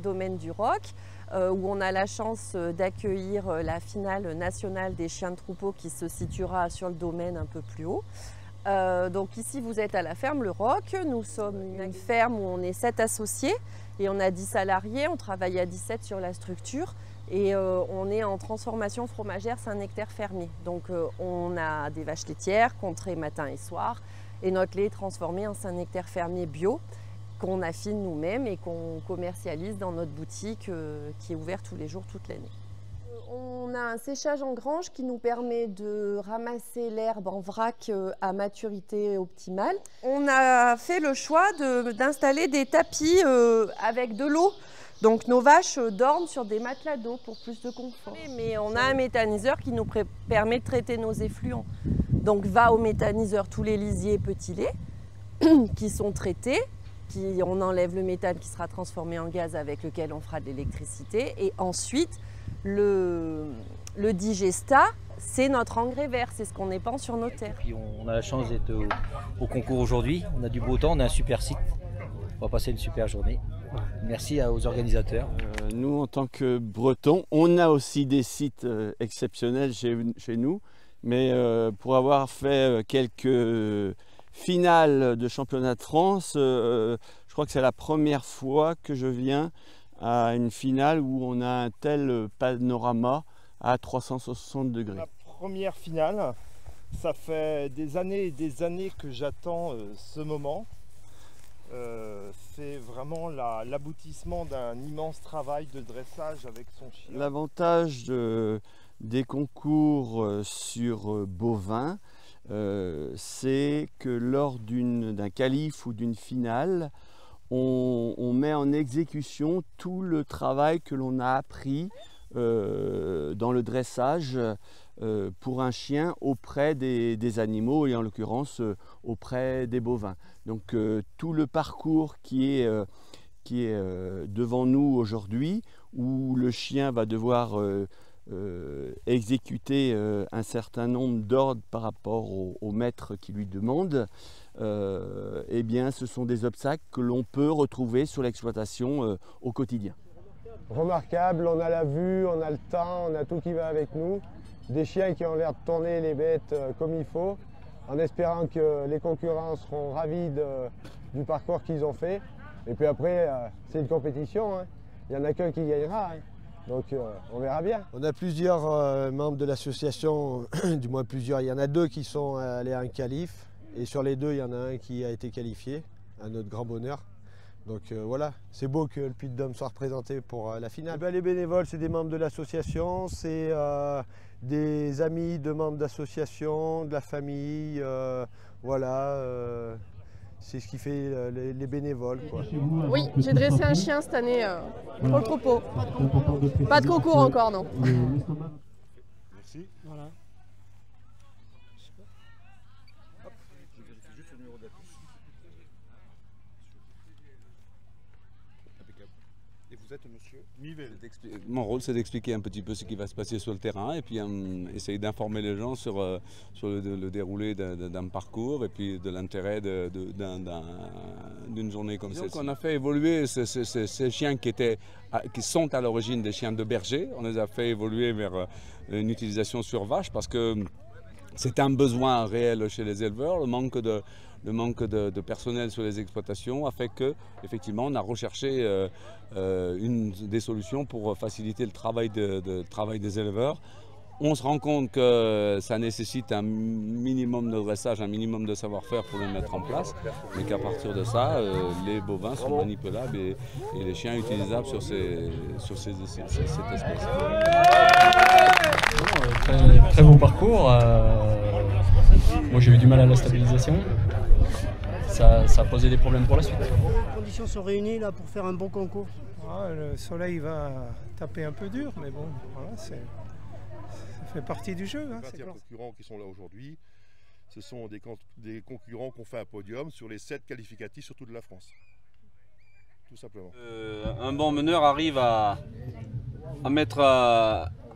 domaine du Roc, où on a la chance d'accueillir la finale nationale des chiens de troupeau qui se situera sur le domaine un peu plus haut. Donc ici vous êtes à la ferme Le Roc, nous sommes une ferme où on est 7 associés et on a 10 salariés, on travaille à 17 sur la structure et on est en transformation fromagère Saint-Nectaire fermier. Donc on a des vaches laitières qu'on traite matin et soir et notre lait est transformé en Saint-Nectaire fermier bio qu'on affine nous-mêmes et qu'on commercialise dans notre boutique qui est ouverte tous les jours, toute l'année. On a un séchage en grange qui nous permet de ramasser l'herbe en vrac à maturité optimale. On a fait le choix d'installer des tapis avec de l'eau. Donc nos vaches dorment sur des matelas d'eau pour plus de confort. Mais on a un méthaniseur qui nous permet de traiter nos effluents. Donc va au méthaniseur tous les lisiers petits laits qui sont traités. On enlève le méthane qui sera transformé en gaz avec lequel on fera de l'électricité. Et ensuite, le digesta, c'est notre engrais vert, c'est ce qu'on épand sur nos terres. Et puis on a la chance d'être au concours aujourd'hui. On a du beau temps, on a un super site. On va passer une super journée. Merci aux organisateurs. Nous, en tant que Bretons, on a aussi des sites exceptionnels chez nous. Mais pour avoir fait quelques finale de championnat de France, je crois que c'est la première fois que je viens à une finale où on a un tel panorama à 360 degrés. La première finale, ça fait des années et des années que j'attends ce moment. C'est vraiment l'aboutissement d'un immense travail de dressage avec son chien. L'avantage des concours sur bovins, c'est que lors d'un qualif ou d'une finale, on met en exécution tout le travail que l'on a appris dans le dressage pour un chien auprès des animaux et en l'occurrence auprès des bovins. Donc tout le parcours qui est devant nous aujourd'hui, où le chien va devoir exécuter un certain nombre d'ordres par rapport au maître qui lui demande, eh bien, ce sont des obstacles que l'on peut retrouver sur l'exploitation au quotidien. Remarquable, on a la vue, on a le temps, on a tout qui va avec nous. Des chiens qui ont l'air de tourner les bêtes comme il faut, en espérant que les concurrents seront ravis du parcours qu'ils ont fait. Et puis après, c'est une compétition, hein. Il n'y en a qu'un qui gagnera. Hein. Donc on verra bien. On a plusieurs membres de l'association, du moins plusieurs. Il y en a 2 qui sont allés à un qualif. Et sur les 2, il y en a un qui a été qualifié, à notre grand bonheur. Donc voilà, c'est beau que le Puy-de-Dôme soit représenté pour la finale. Ben, les bénévoles, c'est des membres de l'association, c'est des amis de membres d'association, de la famille, voilà. C'est ce qui fait les bénévoles, quoi. Oui, j'ai dressé un chien cette année pour le troupeau. Pas de concours encore, non. Merci. Voilà. Hop, je vérifie juste le numéro de la puce. Impeccable. Et vous êtes monsieur Mivel. Mon rôle, c'est d'expliquer un petit peu ce qui va se passer sur le terrain et puis essayer d'informer les gens sur le déroulé d'un parcours et puis de l'intérêt d'une journée comme celle-ci. On a fait évoluer ces chiens qui sont à l'origine des chiens de berger. On les a fait évoluer vers une utilisation sur vache parce que c'est un besoin réel chez les éleveurs. Le manque de personnel sur les exploitations a fait que, effectivement, on a recherché des solutions pour faciliter le travail des éleveurs. On se rend compte que ça nécessite un minimum de dressage, un minimum de savoir-faire pour le mettre en place, mais qu'à partir de ça, les bovins sont manipulables et les chiens utilisables sur cette espèce. Très beau parcours. Moi j'ai eu du mal à la stabilisation. Ça a posé des problèmes pour la suite. Les conditions sont réunies là pour faire un bon concours. Ah, le soleil va taper un peu dur, mais bon, voilà, ça fait partie du jeu. Hein, les concurrents qui sont là aujourd'hui, ce sont des concurrents qui ont fait un podium sur les 7 qualificatifs sur toute la France. Tout simplement. Un bon meneur arrive à mettre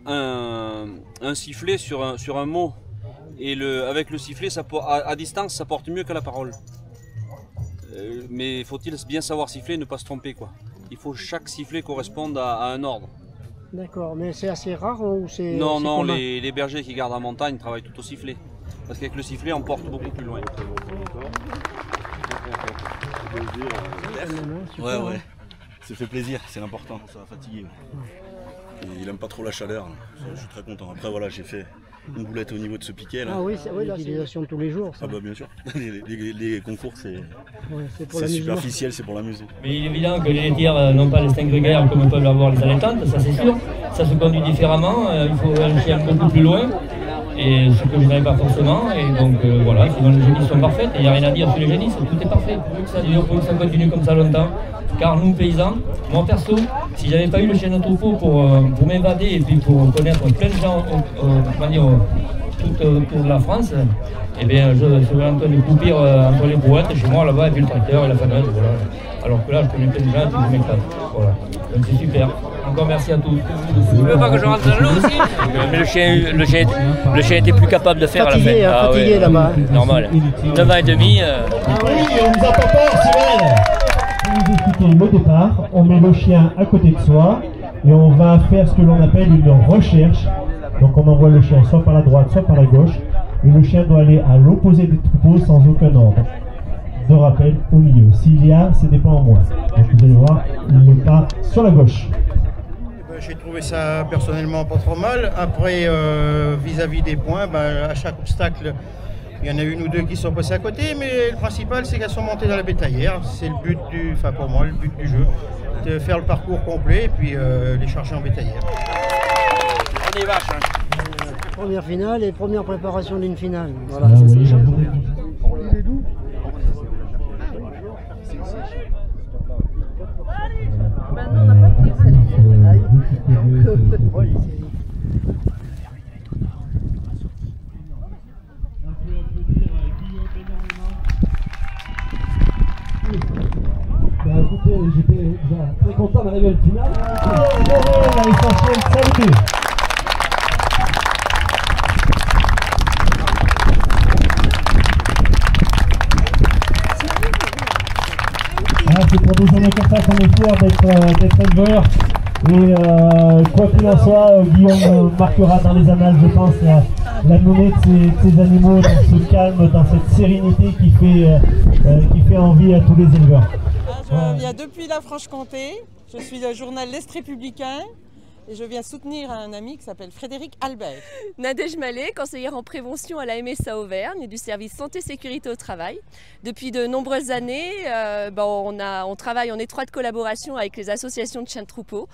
un sifflet sur un mot. Et avec le sifflet, à distance, ça porte mieux que la parole. Mais faut-il bien savoir siffler et ne pas se tromper, quoi. il faut que chaque sifflet corresponde à un ordre. D'accord, mais c'est assez rare ou c'est... Non, non, les bergers qui gardent en montagne travaillent tout au sifflet. Parce qu'avec le sifflet, on porte beaucoup plus loin. Ouais, ouais. Ça fait plaisir, c'est l'important, ça va fatiguer. Et il aime pas trop la chaleur, je suis très content. Après voilà, j'ai fait une boulette au niveau de ce piquet là. Ah oui, l'utilisation de tous les jours. Ça. Ah bah bien sûr, les concours c'est c'est superficiel, c'est pour l'amuser. Mais il est évident que les tirs n'ont pas les instincts grégaires comme peuvent l'avoir les allaitantes, ça c'est sûr. Ça se conduit différemment, il faut un chien beaucoup plus loin. Et ce que je n'avais pas forcément, et donc voilà, sinon les génisses sont parfaites, et il n'y a rien à dire sur les génisses, tout est parfait, pour que ça continue comme ça longtemps. Car nous, paysans, moi perso, si j'avais pas eu le chien de troupeau pour m'évader et puis pour connaître plein de gens, tout autour de la France, eh bien je serais en train de coupir entre les brouettes chez moi là-bas, et puis le tracteur et la faneuse, voilà. Alors que là, je connais plein de gens et puis je m'éclate. Voilà. Donc c'est super. Encore merci à tous. Tu veux pas que je rentre dans l'eau aussi? Mais le chien était plus capable de faire fatigué, à la fin. Fatigué là-bas. Normal. 9 ans et demi. Ah oui, on vous entend pas, Cyril. Pour vous expliquer le départ, on met le chien à côté de soi et on va faire ce que l'on appelle une recherche. Donc on envoie le chien soit par la droite, soit par la gauche. Et le chien doit aller à l'opposé des troupeaux sans aucun ordre. De rappel, au milieu. S'il y a, c'est des pas en moins. Donc vous allez voir, il part sur la gauche. J'ai trouvé ça personnellement pas trop mal. Après, vis-à-vis des points, à chaque obstacle, il y en a une ou deux qui sont passés à côté, mais le principal c'est qu'elles sont montées dans la bétaillère. C'est le but pour moi, le but du jeu, de faire le parcours complet et puis les charger en bétaillère. On est vaches, hein. Première finale et première préparation d'une finale. Voilà, ah, c'est oui, ça. Il est doux. Maintenant, on n'a pas de tir, Écoutez, j'étais déjà très content d'arriver à la finale. L'essentiel, salut. C'est pour des années comme ça qu'on est fiers d'être éleveur. Et quoi qu'il en soit, Guillaume marquera dans les annales, je pense, la monnaie de ces animaux, dans ce calme, dans cette sérénité qui fait envie à tous les éleveurs. Je viens depuis la Franche-Comté, je suis le journal L'Est républicain et je viens soutenir un ami qui s'appelle Frédéric Albert. Nadège Mallet, conseillère en prévention à la MSA Auvergne du service santé-sécurité au travail. Depuis de nombreuses années, on travaille en étroite collaboration avec les associations de chiens de troupeau.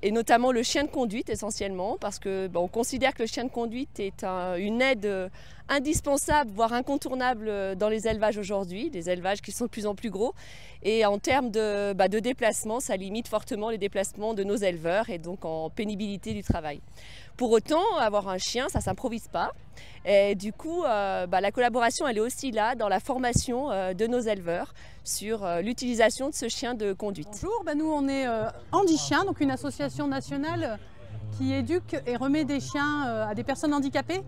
Et notamment le chien de conduite essentiellement, parce que on considère que le chien de conduite est une aide indispensable, voire incontournable dans les élevages aujourd'hui, des élevages qui sont de plus en plus gros. Et en termes de déplacement, ça limite fortement les déplacements de nos éleveurs et donc en pénibilité du travail. Pour autant, avoir un chien, ça ne s'improvise pas. Et du coup, la collaboration, elle est aussi là dans la formation de nos éleveurs sur l'utilisation de ce chien de conduite. Bonjour, nous on est Handi Chien, donc une association nationale qui éduque et remet des chiens à des personnes handicapées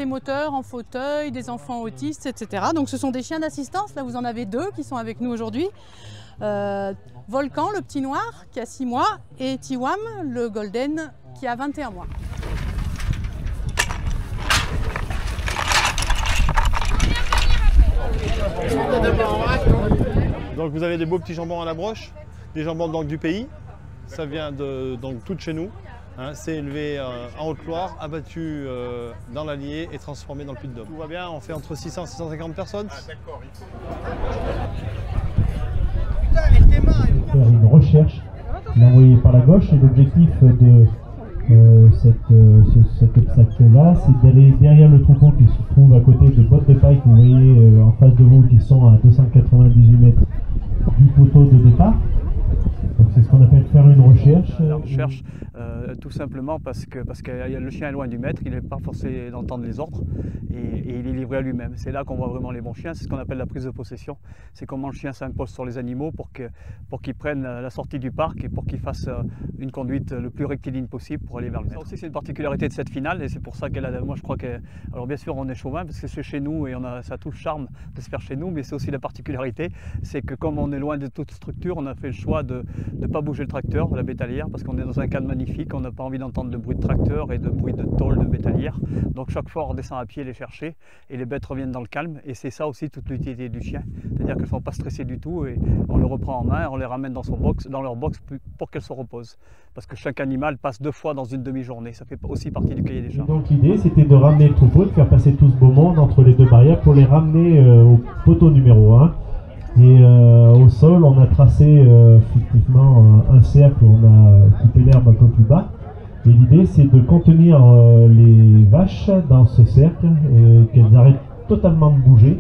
moteurs, en fauteuil, des enfants autistes, etc. Donc ce sont des chiens d'assistance, là vous en avez deux qui sont avec nous aujourd'hui. Volcan, le petit noir, qui a 6 mois, et Tiwam, le golden, qui a 21 mois. Donc vous avez des beaux petits jambons à la broche, des jambons donc, du pays, ça vient donc tout de chez nous. Hein, c'est élevé en Haute-Loire, abattu dans l'Allier et transformé dans le Puy-de-Dôme. Tout va bien, on fait entre 600 et 650 personnes. Ah, d'accord. Faire une recherche, l'envoyer par la gauche, et l'objectif de cet obstacle-là, c'est d'aller derrière le troupeau qui se trouve à côté de boîtes de paille que vous voyez en face de vous, qui sont à 298 mètres du poteau de départ. Donc c'est ce qu'on appelle faire une recherche. recherche, tout simplement parce que le chien est loin du maître, il n'est pas forcé d'entendre les ordres et il est livré à lui-même. C'est là qu'on voit vraiment les bons chiens, c'est ce qu'on appelle la prise de possession. C'est comment le chien s'impose sur les animaux pour qu'ils prennent la sortie du parc et pour qu'ils fassent une conduite le plus rectiligne possible pour aller vers le maître. Ça aussi c'est une particularité de cette finale et c'est pour ça moi je crois que, alors bien sûr on est chauvin parce que c'est chez nous et ça a tout le charme de se faire chez nous, mais c'est aussi la particularité, c'est que comme on est loin de toute structure, on a fait le choix de ne pas bouger le tracteur, la bétalière, parce qu'on est dans un cadre magnifique, on n'a pas envie d'entendre de bruit de tracteur et de bruit de tôle de bétalière. Donc chaque fois on redescend à pied les chercher et les bêtes reviennent dans le calme et c'est ça aussi toute l'utilité du chien, c'est-à-dire qu'elles ne sont pas stressées du tout et on le reprend en main, on les ramène dans leur box pour qu'elles se reposent. Parce que chaque animal passe 2 fois dans une demi-journée, ça fait aussi partie du cahier des charges. Donc l'idée c'était de ramener le troupeau, de faire passer tout ce beau monde entre les 2 barrières pour les ramener au poteau numéro 1. Et au sol, on a tracé effectivement un cercle, on a coupé l'herbe un peu plus bas. Et l'idée, c'est de contenir les vaches dans ce cercle, qu'elles arrêtent totalement de bouger.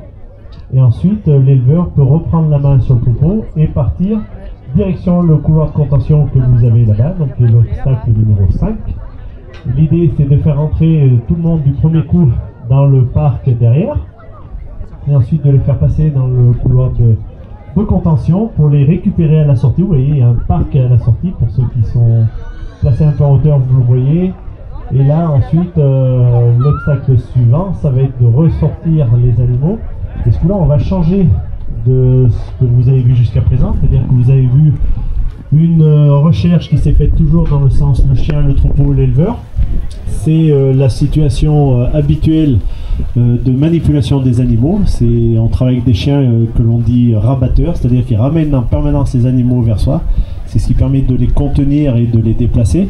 Et ensuite, l'éleveur peut reprendre la main sur le troupeau et partir direction le couloir de contention que vous avez là-bas, donc l'obstacle numéro 5. L'idée, c'est de faire entrer tout le monde du premier coup dans le parc derrière. Et ensuite de les faire passer dans le couloir de contention pour les récupérer à la sortie. Vous voyez, il y a un parc à la sortie pour ceux qui sont placés un peu en hauteur, vous le voyez. Et là, ensuite, l'obstacle suivant, ça va être de ressortir les animaux. Et ce coup-là, on va changer de ce que vous avez vu jusqu'à présent, c'est-à-dire que vous avez vu une recherche qui s'est faite toujours dans le sens le chien, le troupeau, l'éleveur. C'est la situation habituelle de manipulation des animaux. On travaille avec des chiens que l'on dit rabatteurs, c'est-à-dire qu'ils ramènent en permanence les animaux vers soi. C'est ce qui permet de les contenir et de les déplacer.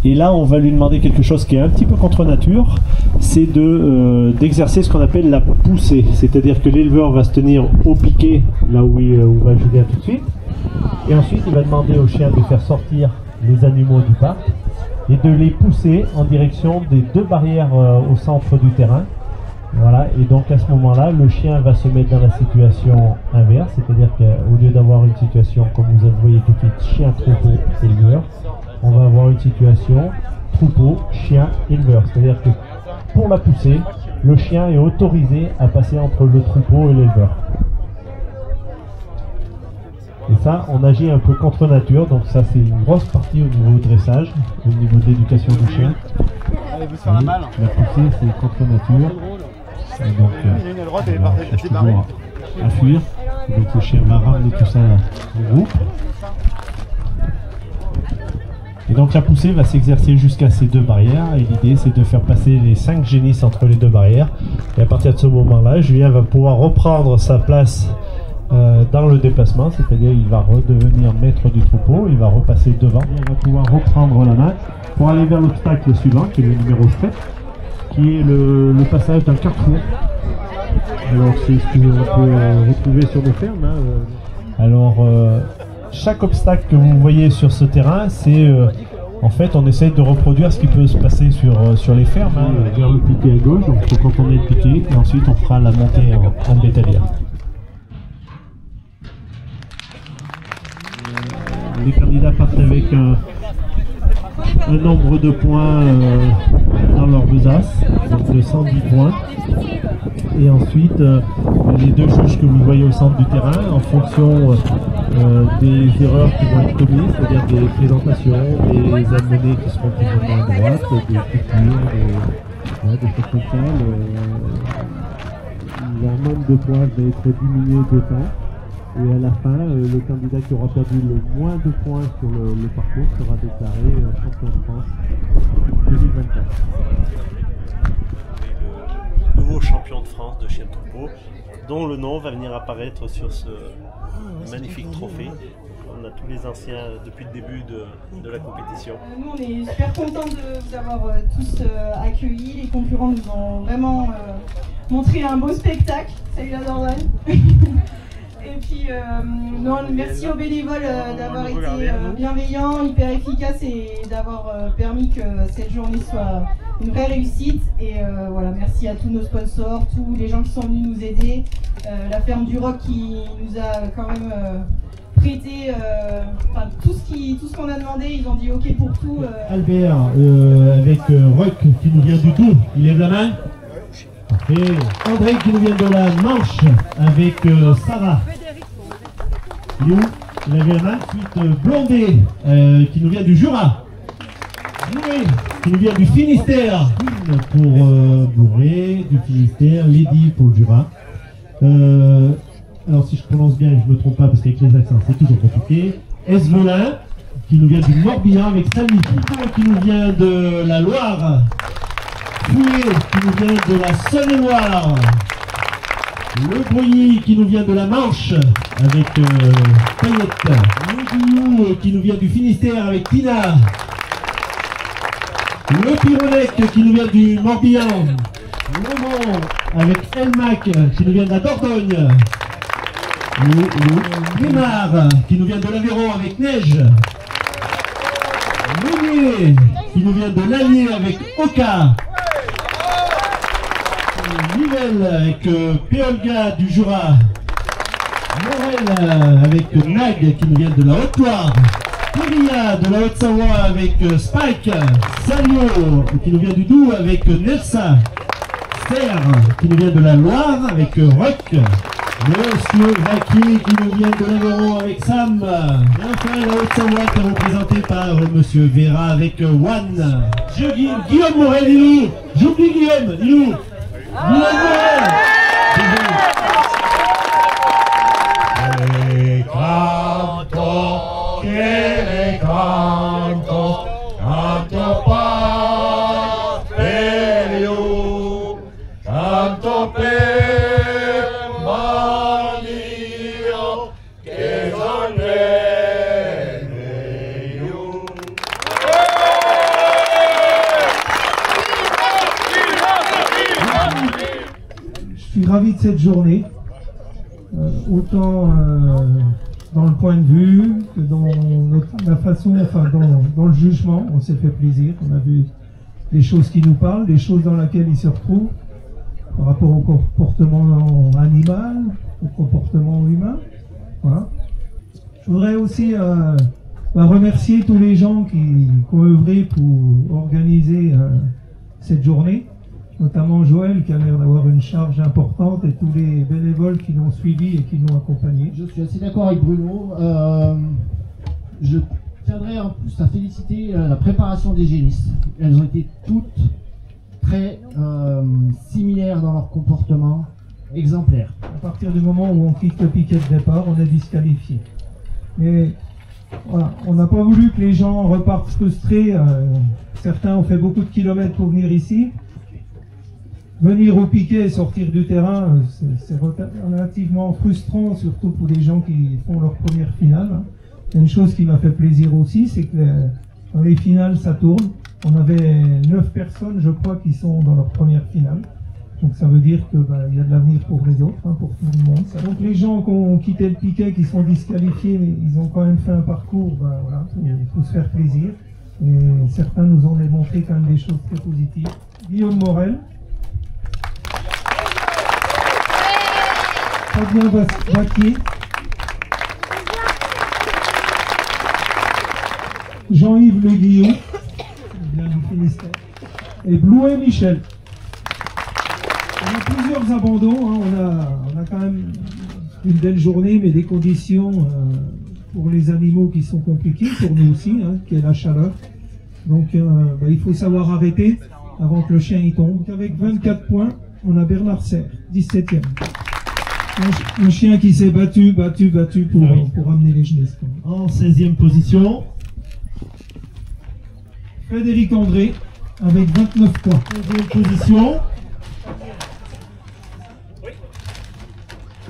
Et là, on va lui demander quelque chose qui est un petit peu contre nature, c'est d'exercer ce qu'on appelle la poussée. C'est-à-dire que l'éleveur va se tenir au piquet, là où va Julien tout de suite. Et ensuite, il va demander au chien de faire sortir les animaux du parc et de les pousser en direction des 2 barrières au centre du terrain. Voilà, et donc à ce moment-là, le chien va se mettre dans la situation inverse, c'est-à-dire qu'au lieu d'avoir une situation, comme vous voyez tout de suite, chien, troupeau, éleveur, on va avoir une situation troupeau, chien, éleveur. C'est-à-dire que pour la pousser, le chien est autorisé à passer entre le troupeau et l'éleveur. Et ça, on agit un peu contre nature, donc ça c'est une grosse partie au niveau dressage, au niveau de l'éducation du chien. La poussée, c'est contre nature. Et donc, on cherche toujours à fuir. Et donc le chien va ramener tout ça en groupe. Et donc la poussée va s'exercer jusqu'à ces 2 barrières. Et l'idée, c'est de faire passer les 5 génisses entre les 2 barrières. Et à partir de ce moment-là, Julien va pouvoir reprendre sa place dans le déplacement, c'est-à-dire il va redevenir maître du troupeau, il va repasser devant. Il va pouvoir reprendre la main pour aller vers l'obstacle suivant, qui est le numéro 7. Qui est le passage d'un carrefour. Alors c'est ce que l'on peut retrouver sur nos fermes. Alors chaque obstacle que vous voyez sur ce terrain, c'est en fait on essaye de reproduire ce qui peut se passer sur les fermes. Vers le piquet à gauche, donc il faut contourner le piquet et ensuite on fera la montée en bétalière. Les candidats partent avec un nombre de points dans leur besace, donc de 110 points. Et ensuite, les 2 juges que vous voyez au centre du terrain, en fonction des erreurs qui vont être commises, c'est-à-dire des présentations, des amenés qui seront plus ou moins à droite, des coupures, des choses comme ça, leur nombre de points va être diminué d'autant. Et à la fin, le candidat qui aura perdu le moins de points sur le parcours sera déclaré champion de France 2024. Le nouveau champion de France de chien de troupeau, dont le nom va venir apparaître sur ce magnifique trophée. On a tous les anciens depuis le début de la compétition. Nous, on est super contents de vous avoir tous accueillis. Les concurrents nous ont vraiment montré un beau spectacle. Salut la Dordogne. Et puis, merci aux bénévoles d'avoir été bienveillants, hyper efficaces et d'avoir permis que cette journée soit une vraie réussite. Et voilà, merci à tous nos sponsors, tous les gens qui sont venus nous aider, la ferme du Roc qui nous a quand même prêté tout ce qu'on a demandé, ils ont dit ok pour tout. Albert avec Rock qui nous vient du Doubs, il lève la main. Parfait. André qui nous vient de la Manche avec Sarah. Il est où? Il lève la main. Ensuite Blondet qui nous vient du Jura. Bourré qui nous vient du Finistère. Pour Bourré, du Finistère, Lady pour le Jura. Alors si je prononce bien et je ne me trompe pas parce qu'avec les accents c'est toujours compliqué. Esvelin qui nous vient du Morbihan avec Samy qui nous vient de la Loire. Fouet qui nous vient de la Saône-et-Loire. Le Bruyy qui nous vient de la Manche avec Payette. Le qui nous vient du Finistère avec Tina. Le Pironec qui nous vient du Morbihan. Lomont avec Elmac qui nous vient de la Dordogne. Le Grimard qui nous vient de l'Aveyron avec Neige. Meunier qui nous vient de l'Allier avec Oka. Nivelle avec Péolga du Jura. Morel avec Nag qui nous vient de la Haute-Loire. Périlla de la Haute-Savoie avec Spike. Salio qui nous vient du Doubs avec Nelsa. Serre qui nous vient de la Loire avec Rock. Monsieur Vaquier qui nous vient de l'Aveyron avec Sam. Et enfin la Haute-Savoie qui est représentée par Monsieur Vera avec Juan. Guillaume Morel, il est où? J'oublie Guillaume, il est où? Guillaume Morel. Je suis ravi de cette journée, autant dans le point de vue que dans la façon, enfin dans le jugement, on s'est fait plaisir, on a vu les choses qui nous parlent, les choses dans lesquelles ils se retrouvent, par rapport au comportement animal, au comportement humain. Voilà. Je voudrais aussi remercier tous les gens qui ont œuvré pour organiser cette journée, notamment Joël qui a l'air d'avoir une charge importante et tous les bénévoles qui l'ont suivi et qui l'ont accompagné. Je suis assez d'accord avec Bruno. Je tiendrai en plus à féliciter la préparation des génistes. Elles ont été toutes très similaires dans leur comportement, exemplaires. À partir du moment où on quitte le piquet de départ, on est disqualifié. Mais voilà, on n'a pas voulu que les gens repartent frustrés. Certains ont fait beaucoup de kilomètres pour venir ici. Venir au piquet et sortir du terrain, c'est relativement frustrant, surtout pour les gens qui font leur première finale. Il y a une chose qui m'a fait plaisir aussi, c'est que dans les finales, ça tourne. On avait 9 personnes, je crois, qui sont dans leur première finale. Donc ça veut dire qu'il y a de l'avenir pour les autres, pour tout le monde. Donc les gens qui ont quitté le piquet, qui sont disqualifiés, mais ils ont quand même fait un parcours, voilà, il faut se faire plaisir. Et certains nous ont démontré quand même des choses très positives. Guillaume Morel. Fabien Vaquier, Jean-Yves Le Guillot, du Finistère, et Blouet Michel. On a plusieurs abandons, on a quand même une belle journée, mais des conditions pour les animaux qui sont compliquées, pour nous aussi, qui est la chaleur. Donc il faut savoir arrêter avant que le chien y tombe. Avec 24 points, on a Bernard Serre, 17e. Un chien qui s'est battu pour amener les génistes. En 16e position, Frédéric André avec 29 points. 16e position,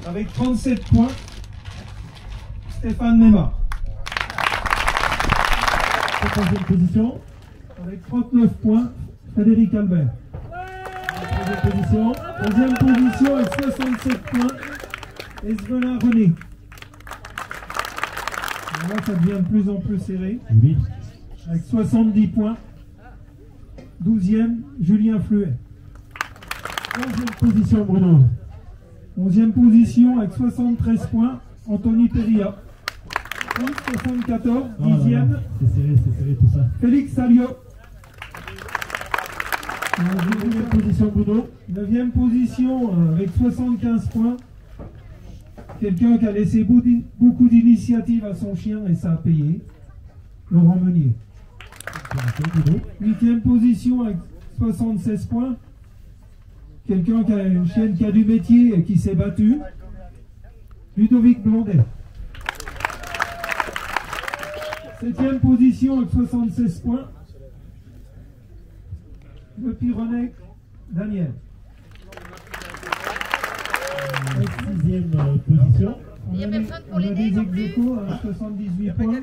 avec 37 points, Stéphane Mémard. 14e position, avec 39 points, Frédéric Albert. 13e position, 11e position avec 67 points, Esvelin René. Là, ça devient de plus en plus serré. Oui. Avec 70 points. 12e, Julien Fluet. 11e position, Bruno. 11e position avec 73 points, Anthony Perilla. 74, 10e. C'est serré tout ça. Félix Salio. 9e position, Bruno. 9e position avec 75 points. Quelqu'un qui a laissé beaucoup d'initiatives à son chien et ça a payé. Laurent Meunier. 8e position avec 76 points. Quelqu'un qui a une chienne qui a du métier et qui s'est battu. Ludovic Blondet. 7e position avec 76 points. Le Pyrénées, Daniel. 6e position. On a des ex-aequo à 78 points.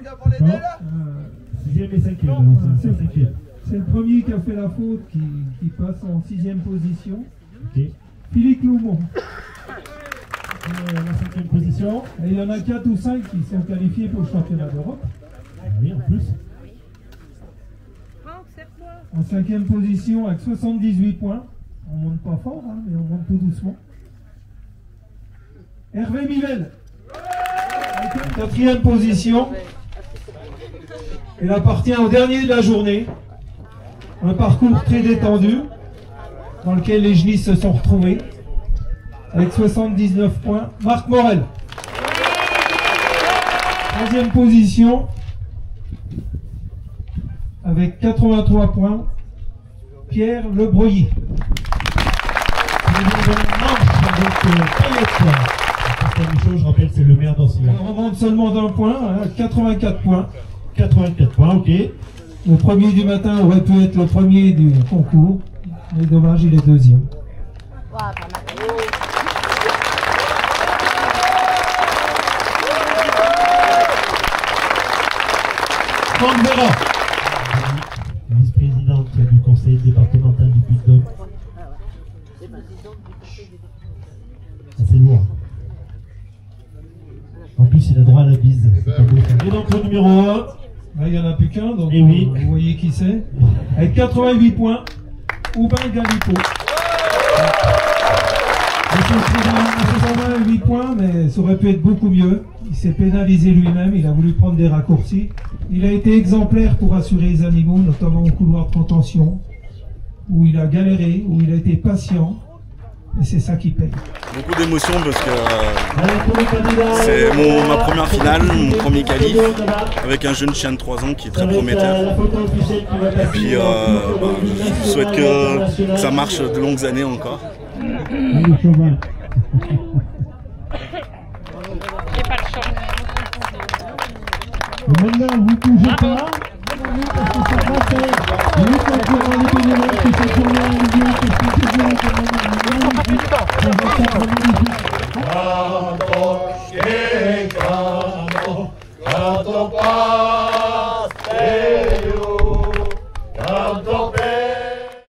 6e et 5e. C'est le premier qui a fait la faute qui passe en 6e position. Okay. Philippe Loumont. La 5e position. Et il y en a 4 ou 5 qui sont qualifiés pour le championnat d'Europe. Oui, en plus. En 5e position avec 78 points. On monte pas fort, hein, mais on monte tout doucement. Hervé Mivel. 4e position. Il appartient au dernier de la journée. Un parcours très détendu dans lequel les genisses se sont retrouvés. Avec 79 points. Marc Morel. 3e position. Avec 83 points. Pierre Lebreuilly. Je rappelle, c'est le maire d'Ancillon. On remonte seulement d'un point, hein, 84 points. 84 points, ok. Le premier du matin aurait pu être le premier du concours. Mais dommage, il est deuxième. Franck Vera, vice-présidente du conseil départemental du Puy-de-Dôme. C'est lourd. En plus, il a droit à la bise. Et donc le numéro 1. Là, il n'y en a plus qu'un, donc oui. Vous voyez qui c'est. Avec 88 points, Aubin Galipo. Il 8 points, mais ça aurait pu être beaucoup mieux. Il s'est pénalisé lui-même, il a voulu prendre des raccourcis. Il a été exemplaire pour assurer les animaux, notamment au couloir de contention, où il a galéré, où il a été patient. Et c'est ça qui paye. Beaucoup d'émotions parce que c'est ma première finale, mon premier qualif, avec un jeune chien de 3 ans qui est très prometteur. Et puis je souhaite que ça marche de longues années encore. Maintenant, vous ne bougez pas, parce que ça va faire 8 concurrents indépendants qui se tournent